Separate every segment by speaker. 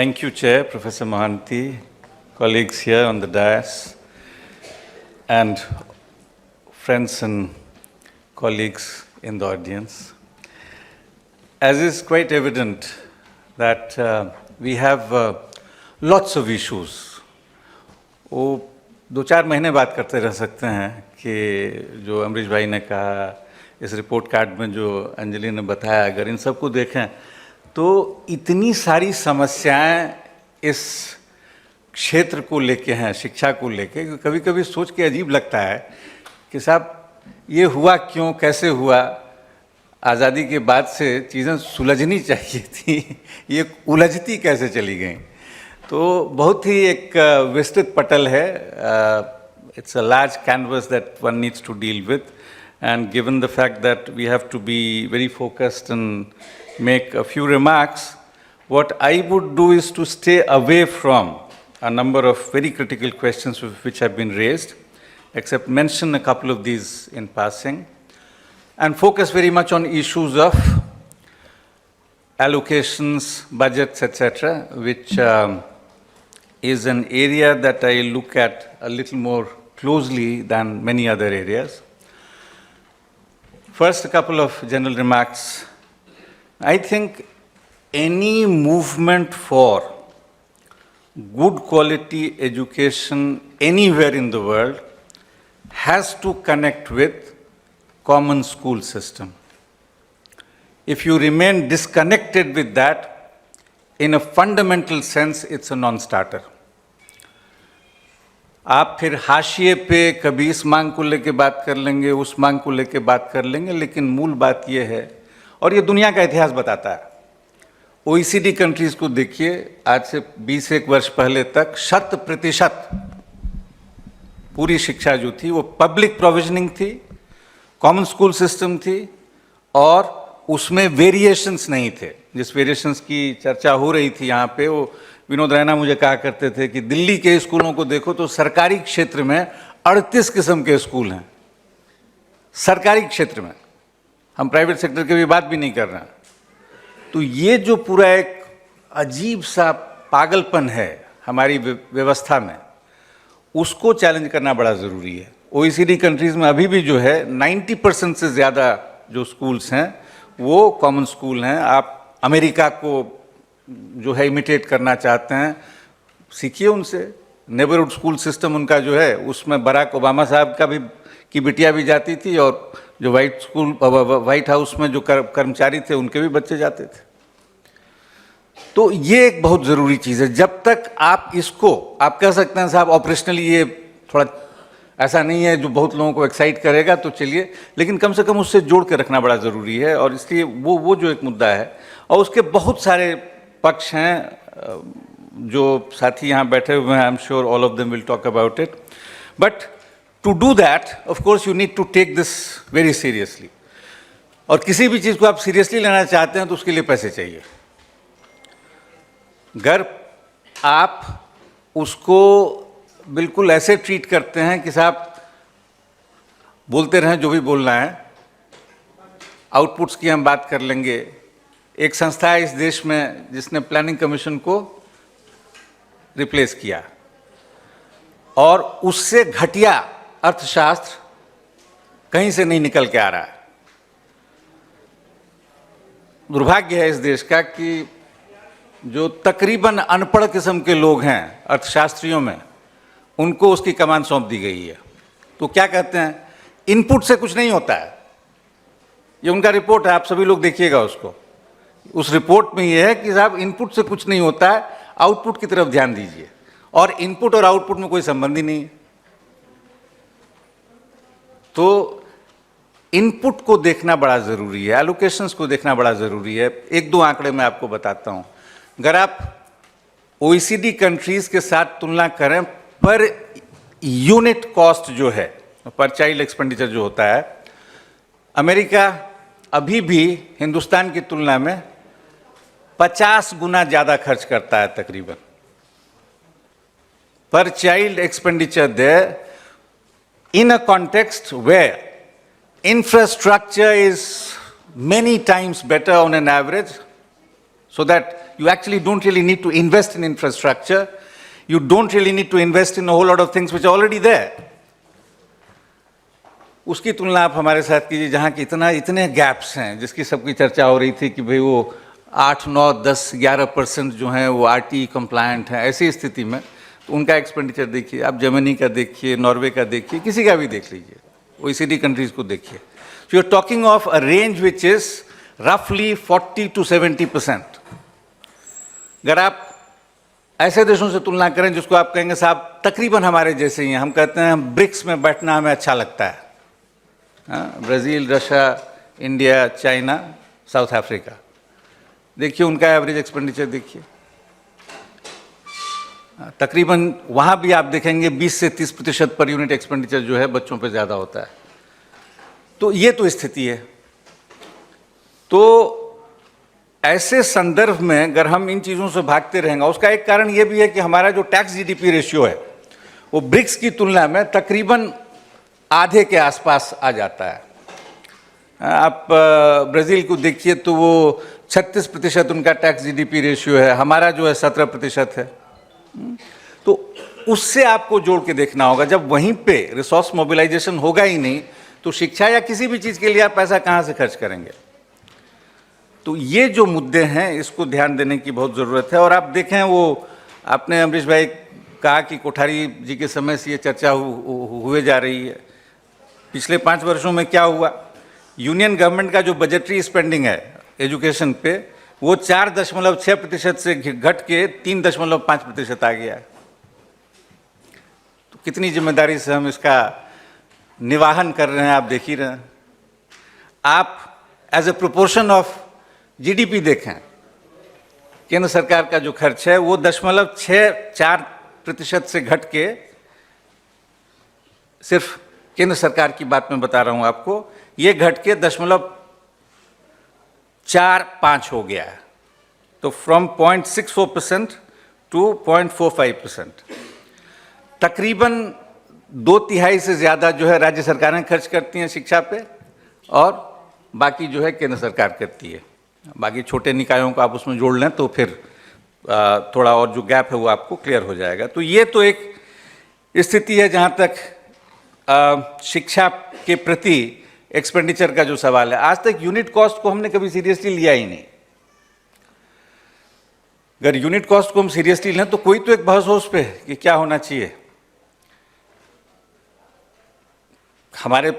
Speaker 1: Thank you, Chair, Professor Mohanty, colleagues here on the dais, and friends and colleagues in the audience. As is quite evident that we have lots of issues. वो 2-4 महीने बात करते रह सकते हैं कि जो अमरीश भाई ने कहा, इस रिपोर्ट कार्ड में जो अंजलि ने बताया, अगर इन सबको देखें तो इतनी सारी समस्याएं इस क्षेत्र को लेके हैं, शिक्षा को लेके, कभी कभी सोच के अजीब लगता है कि साहब ये हुआ क्यों, कैसे हुआ। आज़ादी के बाद से चीज़ें सुलझनी चाहिए थी, ये उलझती कैसे चली गई। तो बहुत ही एक विस्तृत पटल है। It's a large canvas that one needs to deal with, and given the fact that we have to be very focused and make a few remarks, what I would do is to stay away from a number of very critical questions which have been raised, except mention a couple of these in passing, and focus very much on issues of allocations, budgets, etc., which is an area that I look at a little more closely than many other areas. First, a couple of general remarks. I think any movement for good quality education anywhere in the world has to connect with common school system. If you remain disconnected with that, in a fundamental sense, it's a non-starter. आप फिर हाशिए पे कभी इस मांग को लेके बात कर लेंगे, उस मांग को लेके बात कर लेंगे, लेकिन मूल बात ये है, और ये दुनिया का इतिहास बताता है। OECD कंट्रीज को देखिए, आज से 20-1 वर्ष पहले तक 100% पूरी शिक्षा जो थी वो पब्लिक प्रोविजनिंग थी, कॉमन स्कूल सिस्टम थी, और उसमें वेरिएशंस नहीं थे। जिस वेरिएशंस की चर्चा हो रही थी यहाँ पे, वो विनोद रैना मुझे कहा करते थे कि दिल्ली के स्कूलों को देखो तो सरकारी क्षेत्र में 38 किस्म के स्कूल हैं, सरकारी क्षेत्र में। हम प्राइवेट सेक्टर की भी बात भी नहीं कर रहे हैं। तो ये जो पूरा एक अजीब सा पागलपन है हमारी व्यवस्था में, उसको चैलेंज करना बड़ा ज़रूरी है। OECD कंट्रीज़ में अभी भी जो है 90% से ज़्यादा जो स्कूल्स हैं वो कॉमन स्कूल हैं। आप अमेरिका को जो है इमिटेट करना चाहते हैं, सीखिए उनसे। नेबरहुड स्कूल सिस्टम उनका जो है, उसमें बराक ओबामा साहब का भी की बिटिया भी जाती थी, और जो व्हाइट हाउस में जो कर्मचारी थे उनके भी बच्चे जाते थे। तो ये एक बहुत ज़रूरी चीज़ है। जब तक आप इसको, आप कह सकते हैं साहब ऑपरेशनली ये थोड़ा ऐसा नहीं है जो बहुत लोगों को एक्साइट करेगा, तो चलिए, लेकिन कम से कम उससे जोड़ के रखना बड़ा ज़रूरी है। और इसलिए वो जो एक मुद्दा है, और उसके बहुत सारे पक्ष हैं जो साथी यहाँ बैठे हुए हैं। I am sure all of them will talk about it, but to do that, of course, you need to take this very seriously. और किसी भी चीज़ को आप सीरियसली लेना चाहते हैं तो उसके लिए पैसे चाहिए। अगर आप उसको बिल्कुल ऐसे ट्रीट करते हैं कि साहब बोलते रहें जो भी बोलना है, आउटपुट्स की हम बात कर लेंगे। एक संस्था है इस देश में जिसने प्लानिंग कमीशन को रिप्लेस किया, और उससे घटिया अर्थशास्त्र कहीं से नहीं निकल के आ रहा है। दुर्भाग्य है इस देश का कि जो तकरीबन अनपढ़ किस्म के लोग हैं अर्थशास्त्रियों में, उनको उसकी कमान सौंप दी गई है। तो क्या कहते हैं, इनपुट से कुछ नहीं होता है। ये उनका रिपोर्ट है, आप सभी लोग देखिएगा उसको। उस रिपोर्ट में ये है कि साहब इनपुट से कुछ नहीं होता है, आउटपुट की तरफ ध्यान दीजिए। और इनपुट और आउटपुट में कोई संबंध ही नहीं है। तो इनपुट को देखना बड़ा ज़रूरी है, एलोकेशंस को देखना बड़ा ज़रूरी है। 1-2 आंकड़े मैं आपको बताता हूँ। अगर आप OECD कंट्रीज़ के साथ तुलना करें, पर यूनिट कॉस्ट जो है, पर चाइल्ड एक्सपेंडिचर जो होता है, अमेरिका अभी भी हिंदुस्तान की तुलना में 50 गुना ज़्यादा खर्च करता है तकरीबन per child expenditure there, in a context where infrastructure is many times better on an average, so that you actually don't really need to invest in infrastructure. You don't really need to invest in a whole lot of things which are already there. उसकी तुलना आप हमारे साथ कीजिए जहाँ की इतने gaps हैं, जिसकी सबकी चर्चा हो रही थी कि भाई वो 8, 9, 10, 11% जो हैं वो RTE कंप्लायंट हैं। ऐसी स्थिति में तो उनका एक्सपेंडिचर देखिए, आप जर्मनी का देखिए, नॉर्वे का देखिए, किसी का भी देख लीजिए, OECD कंट्रीज को देखिए। So you're talking of a range which is roughly 40 to 70%. अगर आप ऐसे देशों से तुलना करें जिसको आप कहेंगे साहब तकरीबन हमारे जैसे ही हैं, हम कहते हैं ब्रिक्स में बैठना हमें अच्छा लगता है, Brazil, Russia, India, China, south Africa, देखिए उनका एवरेज एक्सपेंडिचर देखिए, तकरीबन वहाँ भी आप देखेंगे 20 से 30% पर यूनिट एक्सपेंडिचर जो है बच्चों पे ज़्यादा होता है। तो ये तो स्थिति है। तो ऐसे संदर्भ में अगर हम इन चीज़ों से भागते रहेंगे, उसका एक कारण ये भी है कि हमारा जो टैक्स GDP रेशियो है वो ब्रिक्स की तुलना में तकरीबन आधे के आसपास आ जाता है। आप ब्राज़ील को देखिए तो वो 36% उनका टैक्स GDP रेशियो है, हमारा जो है 17% है। तो उससे आपको जोड़ के देखना होगा। जब वहीं पे रिसोर्स मोबिलाइजेशन होगा ही नहीं तो शिक्षा या किसी भी चीज़ के लिए आप पैसा कहाँ से खर्च करेंगे? तो ये जो मुद्दे हैं इसको ध्यान देने की बहुत ज़रूरत है। और आप देखें, वो आपने अमरीश भाई कहा कि कोठारी जी के समय से ये चर्चा हुए जा रही है। पिछले 5 वर्षों में क्या हुआ? यूनियन गवर्नमेंट का जो बजटरी स्पेंडिंग है एजुकेशन पे वो 4.6% से घट के 3.5% आ गया है। तो कितनी जिम्मेदारी से हम इसका निवाहन कर रहे हैं आप देख ही रहे हैं। आप as a proportion of GDP देखें, केंद्र सरकार का जो खर्च है वो 0.64% से घट के, सिर्फ केंद्र सरकार की बात मैं बता रहा हूं आपको, ये घट के 0.45 हो गया है। तो फ्रॉम 0.64% टू 0.45%, तकरीबन 2/3 से ज़्यादा जो है राज्य सरकारें खर्च करती हैं शिक्षा पे और बाकी जो है केंद्र सरकार करती है। बाकी छोटे निकायों को आप उसमें जोड़ लें तो फिर थोड़ा और जो गैप है वो आपको क्लियर हो जाएगा। तो ये तो एक स्थिति है जहाँ तक शिक्षा के प्रति एक्सपेंडिचर का जो सवाल है। आज तक यूनिट कॉस्ट को हमने कभी सीरियसली लिया ही नहीं। अगर यूनिट कॉस्ट को हम सीरियसली लें तो कोई तो एक बहस हो उस पर कि क्या होना चाहिए। हमारे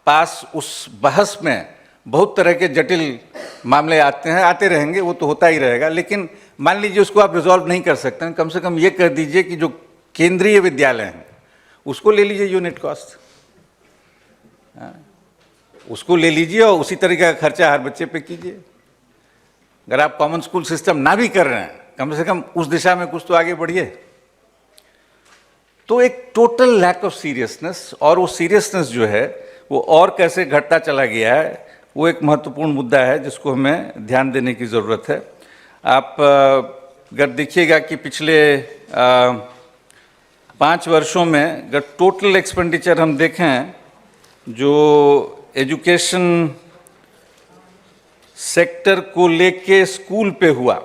Speaker 1: पास उस बहस में बहुत तरह के जटिल मामले आते हैं, आते रहेंगे, वो तो होता ही रहेगा। लेकिन मान लीजिए उसको आप रिजॉल्व नहीं कर सकते हैं, कम से कम ये कर दीजिए कि जो केंद्रीय विद्यालय हैं उसको ले लीजिए यूनिट कॉस्ट, उसको ले लीजिए और उसी तरीके का खर्चा हर बच्चे पे कीजिए। अगर आप कॉमन स्कूल सिस्टम ना भी कर रहे हैं, कम से कम उस दिशा में कुछ तो आगे बढ़िए। तो एक टोटल लैक ऑफ सीरियसनेस, और वो सीरियसनेस जो है वो और कैसे घटता चला गया है, वो एक महत्वपूर्ण मुद्दा है जिसको हमें ध्यान देने की ज़रूरत है। आप अगर देखिएगा कि पिछले 5 वर्षों में अगर टोटल एक्सपेंडिचर हम देखें जो एजुकेशन सेक्टर को लेके स्कूल पे हुआ,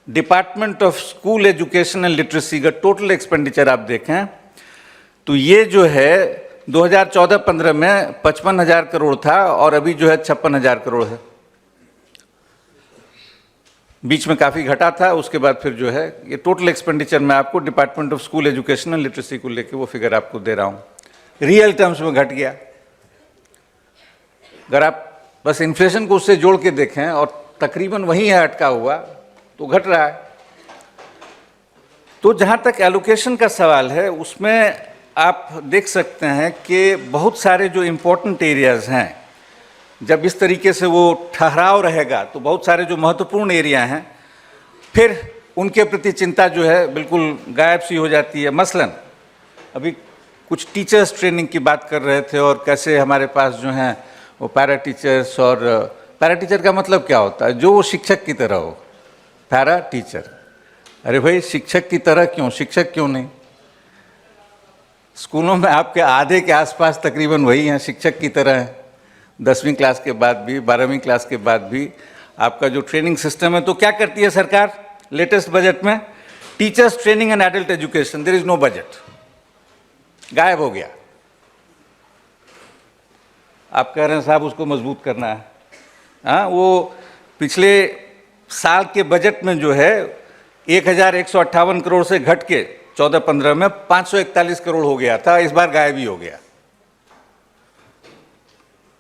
Speaker 1: department of school education and literacy का टोटल एक्सपेंडिचर आप देखें तो ये जो है 2014-15 में 55,000 करोड़ था और अभी जो है 56,000 करोड़ है। बीच में काफ़ी घटा था, उसके बाद फिर जो है ये टोटल एक्सपेंडिचर मैं आपको department of school education and literacy को लेके वो फिगर आपको दे रहा हूँ। रियल टर्म्स में घट गया। अगर आप बस इन्फ्लेशन को उससे जोड़ के देखें और तकरीबन वही है अटका हुआ, तो घट रहा है। तो जहाँ तक एलोकेशन का सवाल है उसमें आप देख सकते हैं कि बहुत सारे जो इम्पोर्टेंट एरियाज़ हैं, जब इस तरीके से वो ठहराव रहेगा तो बहुत सारे जो महत्वपूर्ण एरिया हैं फिर उनके प्रति चिंता जो है बिल्कुल गायब सी हो जाती है। मसलन अभी कुछ टीचर्स ट्रेनिंग की बात कर रहे थे और कैसे हमारे पास जो हैं वो पैरा टीचर्स, और पैरा टीचर का मतलब क्या होता है? जो वो शिक्षक की तरह हो, पैरा टीचर। अरे भाई शिक्षक की तरह क्यों, शिक्षक क्यों नहीं? स्कूलों में आपके आधे के आसपास तकरीबन वही हैं, शिक्षक की तरह हैं। 10वीं क्लास के बाद भी, 12वीं क्लास के बाद भी आपका जो ट्रेनिंग सिस्टम है, तो क्या करती है सरकार लेटेस्ट बजट में? Teachers training and adult education, there is no budget, गायब हो गया। आप कह रहे हैं साहब उसको मजबूत करना है। हाँ, वो पिछले साल के बजट में जो है 1158 करोड़ से घट के 14-15 में 541 करोड़ हो गया था, इस बार गायब ही हो गया।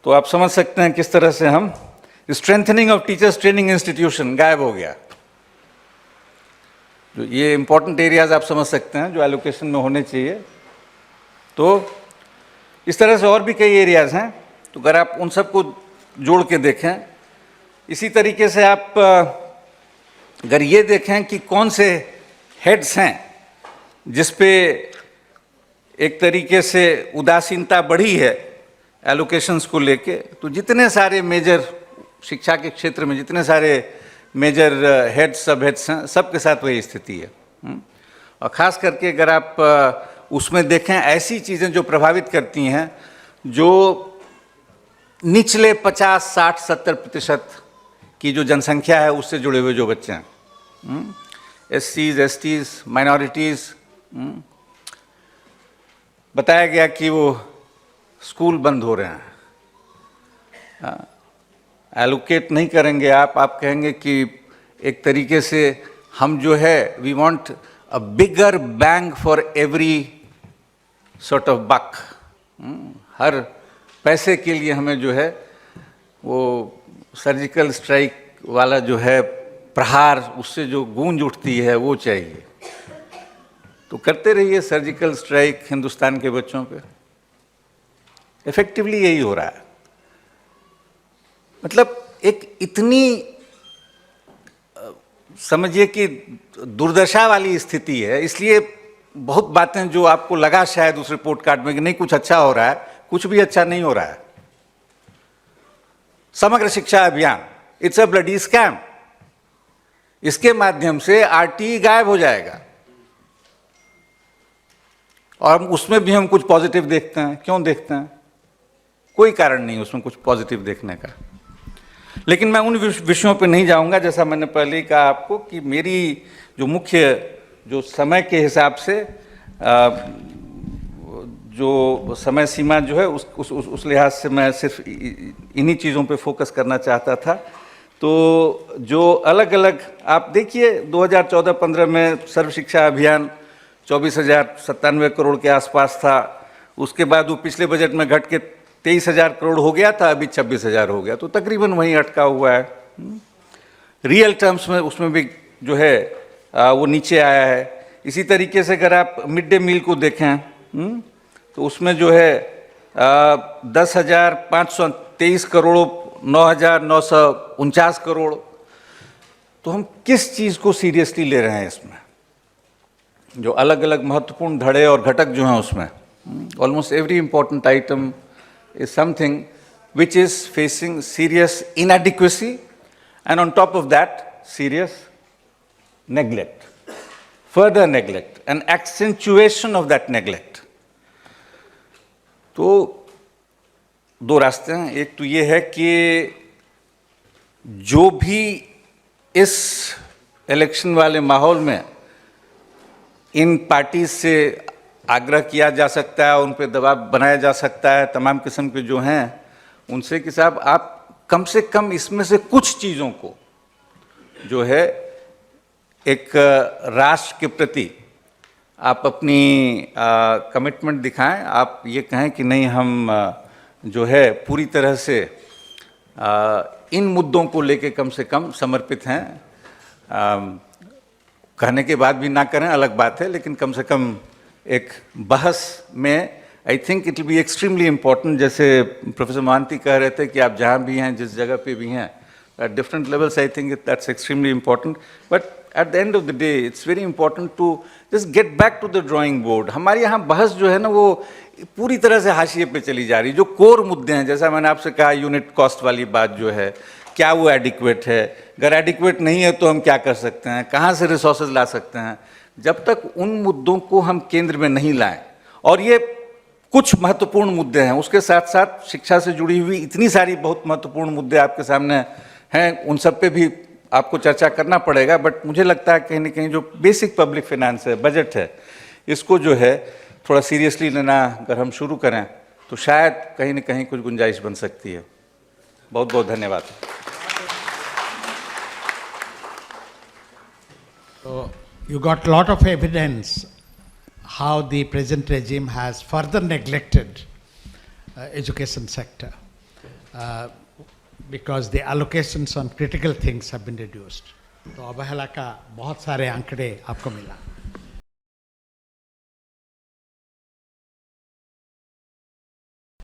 Speaker 1: तो आप समझ सकते हैं किस तरह से हम strengthening of teachers training institution गायब हो गया। जो ये इंपॉर्टेंट एरियाज आप समझ सकते हैं जो एलोकेशन में होने चाहिए। तो इस तरह से और भी कई एरियाज हैं, तो अगर आप उन सबको जोड़ के देखें, इसी तरीके से आप अगर ये देखें कि कौन से हेड्स हैं जिस पे एक तरीके से उदासीनता बढ़ी है एलोकेशंस को लेके, तो जितने सारे मेजर शिक्षा के क्षेत्र में जितने सारे मेजर हेड्स सब हेड्स हैं, सबके साथ वही स्थिति है। और ख़ास करके अगर आप उसमें देखें ऐसी चीज़ें जो प्रभावित करती हैं, जो निचले 50, 60, 70% की जो जनसंख्या है उससे जुड़े हुए जो बच्चे हैं, एससीज, एसटीज, माइनॉरिटीज़, बताया गया कि वो स्कूल बंद हो रहे हैं। एलोकेट नहीं करेंगे आप कहेंगे कि एक तरीके से हम जो है we want a bigger bang for every sort of buck, हर पैसे के लिए हमें जो है वो सर्जिकल स्ट्राइक वाला जो है प्रहार, उससे जो गूंज उठती है वो चाहिए। तो करते रहिए सर्जिकल स्ट्राइक हिंदुस्तान के बच्चों पे, इफेक्टिवली यही हो रहा है। मतलब एक इतनी समझिए कि दुर्दशा वाली स्थिति है, इसलिए बहुत बातें जो आपको लगा शायद उस रिपोर्ट कार्ड में कि नहीं कुछ अच्छा हो रहा है, कुछ भी अच्छा नहीं हो रहा है। समग्र शिक्षा अभियान, इट्स अ ब्लडी स्कैम। इसके माध्यम से आरटीई गायब हो जाएगा और उसमें भी हम कुछ पॉजिटिव देखते हैं। क्यों देखते हैं? कोई कारण नहीं उसमें कुछ पॉजिटिव देखने का। लेकिन मैं उन विषयों पे नहीं जाऊंगा, जैसा मैंने पहले ही कहा आपको कि मेरी जो मुख्य जो समय के हिसाब से जो समय सीमा जो है उस लिहाज से मैं सिर्फ इन्हीं चीज़ों पे फोकस करना चाहता था। तो जो अलग अलग आप देखिए 2014-15 में सर्व शिक्षा अभियान 24,097 करोड़ के आसपास था। उसके बाद वो पिछले बजट में घट के 23,000 करोड़ हो गया था, अभी 26,000 हो गया, तो तकरीबन वहीं अटका हुआ है। रियल टर्म्स में उसमें भी जो है वो नीचे आया है। इसी तरीके से अगर आप मिड डे मील को देखें तो उसमें जो है 10,523 करोड़, 9,949 करोड़। तो हम किस चीज़ को सीरियसली ले रहे हैं इसमें? जो अलग अलग महत्वपूर्ण धड़े और घटक जो हैं उसमें almost every important item is something which is facing serious inadequacy and on top of that serious neglect, further neglect, an accentuation of that neglect. तो दो रास्ते हैं। एक तो ये है कि जो भी इस इलेक्शन वाले माहौल में इन पार्टी से आग्रह किया जा सकता है, उन पर दबाव बनाया जा सकता है तमाम किस्म के जो हैं उनसे कि साहब आप कम से कम इसमें से कुछ चीज़ों को जो है एक राष्ट्र के प्रति आप अपनी कमिटमेंट दिखाएं। आप ये कहें कि नहीं हम जो है पूरी तरह से इन मुद्दों को लेके कम से कम समर्पित हैं। कहने के बाद भी ना करें अलग बात है, लेकिन कम से कम एक बहस में I think it will be extremely important. जैसे प्रोफेसर महांती कह रहे थे कि आप जहाँ भी हैं, जिस जगह पे भी हैं, at different levels, I think that's extremely important. But at the end of the day it's very important to just get back to the drawing board. हमारे यहाँ बहस जो है ना वो पूरी तरह से हाशिए पे चली जा रही। जो कोर मुद्दे हैं, जैसा मैंने आपसे कहा, यूनिट कॉस्ट वाली बात जो है, क्या वो एडिक्वेट है? अगर एडिक्वेट नहीं है तो हम क्या कर सकते हैं? कहाँ से रिसोर्सेज ला सकते हैं? जब तक उन मुद्दों को हम केंद्र में नहीं लाएं, और ये कुछ महत्वपूर्ण मुद्दे हैं, उसके साथ साथ शिक्षा से जुड़ी हुई इतनी सारी बहुत महत्वपूर्ण मुद्दे आपके सामने हैं, उन सब पे भी आपको चर्चा करना पड़ेगा, बट मुझे लगता है कहीं ना कहीं जो बेसिक पब्लिक फाइनेंस है, बजट है, इसको जो है थोड़ा सीरियसली लेना अगर हम शुरू करें तो शायद कहीं ना कहीं कुछ गुंजाइश बन सकती है। बहुत बहुत धन्यवाद।
Speaker 2: So you got a lot of evidence how the present regime has further neglected education sector because the allocations on critical things have been reduced. तो अवहेला का बहुत सारे आंकड़े आपको मिला।